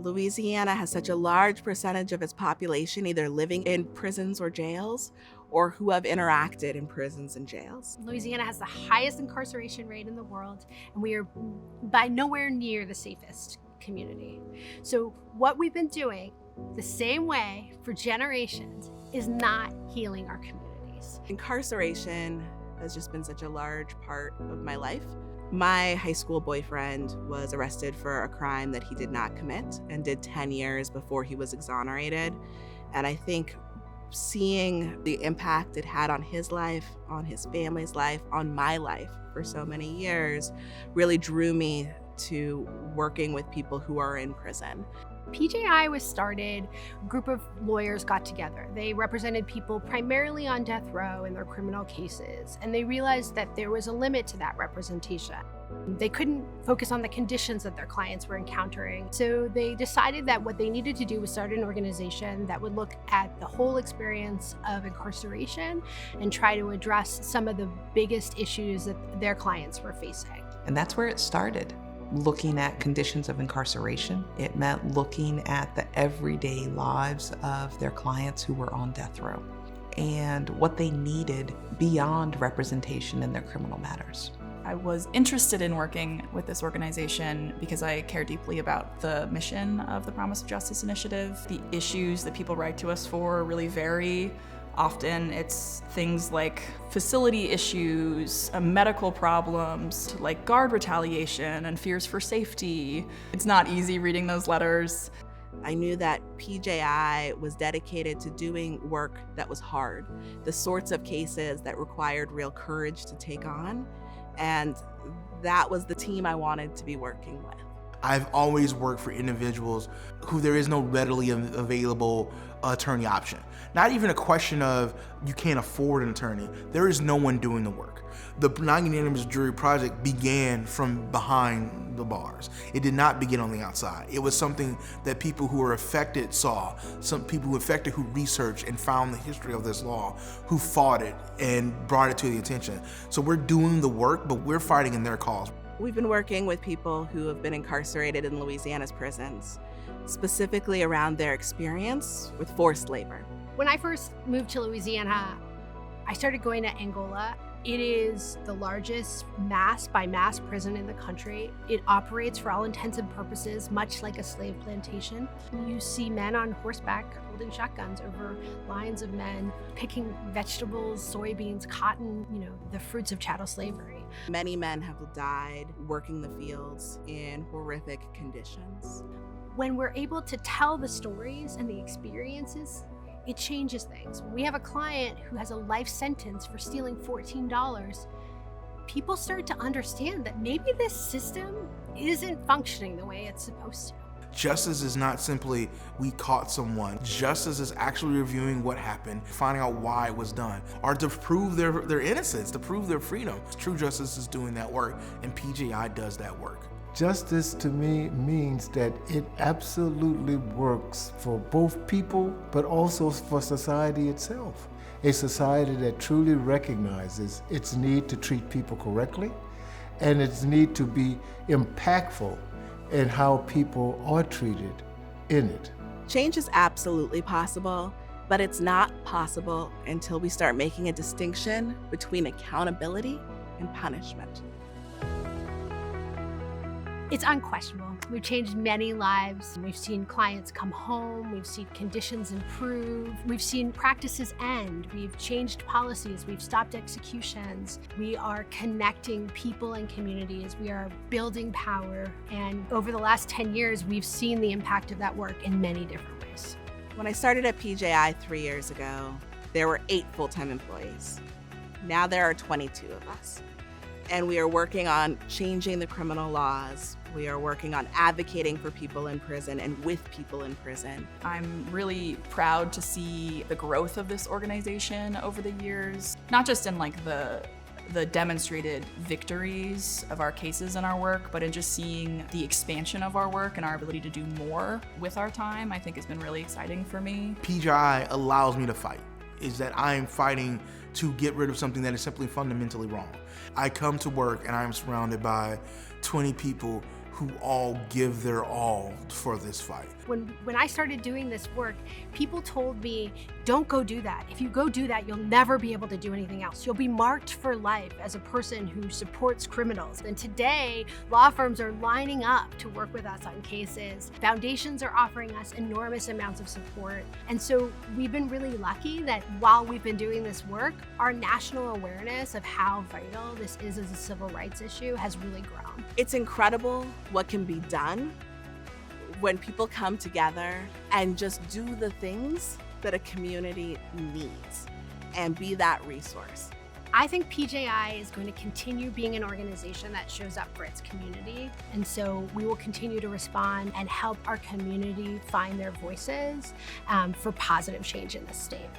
Louisiana has such a large percentage of its population either living in prisons or jails or who have interacted in prisons and jails. Louisiana has the highest incarceration rate in the world, and we are by nowhere near the safest community. So what we've been doing the same way for generations is not healing our communities. Incarceration has just been such a large part of my life. My high school boyfriend was arrested for a crime that he did not commit and did 10 years before he was exonerated. And I think seeing the impact it had on his life, on his family's life, on my life for so many years really drew me to working with people who are in prison. PJI was started, a group of lawyers got together. They represented people primarily on death row in their criminal cases, and they realized that there was a limit to that representation. They couldn't focus on the conditions that their clients were encountering. So they decided that what they needed to do was start an organization that would look at the whole experience of incarceration and try to address some of the biggest issues that their clients were facing. And that's where it started. Looking at conditions of incarceration. It meant looking at the everyday lives of their clients who were on death row and what they needed beyond representation in their criminal matters. I was interested in working with this organization because I care deeply about the mission of the Promise of Justice Initiative. The issues that people write to us for really vary. Often it's things like facility issues, medical problems, like guard retaliation and fears for safety. It's not easy reading those letters. I knew that PJI was dedicated to doing work that was hard, the sorts of cases that required real courage to take on, and that was the team I wanted to be working with. I've always worked for individuals who there is no readily available attorney option. Not even a question of you can't afford an attorney. There is no one doing the work. The Non-Unanimous Jury Project began from behind the bars. It did not begin on the outside. It was something that people who were affected saw, some people who were affected who researched and found the history of this law, who fought it and brought it to the attention. So we're doing the work, but we're fighting in their cause. We've been working with people who have been incarcerated in Louisiana's prisons, specifically around their experience with forced labor. When I first moved to Louisiana, I started going to Angola. It is the largest mass-by-mass prison in the country. It operates for all intents and purposes much like a slave plantation. You see men on horseback holding shotguns over lines of men picking vegetables, soybeans, cotton, the fruits of chattel slavery. Many men have died working the fields in horrific conditions. When we're able to tell the stories and the experiences, it changes things. When we have a client who has a life sentence for stealing $14, people start to understand that maybe this system isn't functioning the way it's supposed to. Justice is not simply, we caught someone. Justice is actually reviewing what happened, finding out why it was done, or to prove their innocence, to prove their freedom. True justice is doing that work, and PJI does that work. Justice to me means that it absolutely works for both people, but also for society itself. A society that truly recognizes its need to treat people correctly and its need to be impactful in how people are treated in it. Change is absolutely possible, but it's not possible until we start making a distinction between accountability and punishment. It's unquestionable. We've changed many lives. We've seen clients come home. We've seen conditions improve. We've seen practices end. We've changed policies. We've stopped executions. We are connecting people and communities. We are building power. And over the last 10 years, we've seen the impact of that work in many different ways. When I started at PJI 3 years ago, there were 8 full-time employees. Now there are 22 of us. And we are working on changing the criminal laws. We are working on advocating for people in prison and with people in prison. I'm really proud to see the growth of this organization over the years, not just in the demonstrated victories of our cases and our work, but in just seeing the expansion of our work and our ability to do more with our time, I think has been really exciting for me. PJI allows me to fight, is that I am fighting to get rid of something that is simply fundamentally wrong. I come to work and I'm surrounded by 20 people who all give their all for this fight. When I started doing this work, people told me, don't go do that. If you go do that, you'll never be able to do anything else. You'll be marked for life as a person who supports criminals. And today, law firms are lining up to work with us on cases. Foundations are offering us enormous amounts of support. And so we've been really lucky that while we've been doing this work, our national awareness of how vital this is as a civil rights issue has really grown. It's incredible what can be done when people come together and just do the things that a community needs and be that resource. I think PJI is going to continue being an organization that shows up for its community. And so we will continue to respond and help our community find their voices for positive change in this state.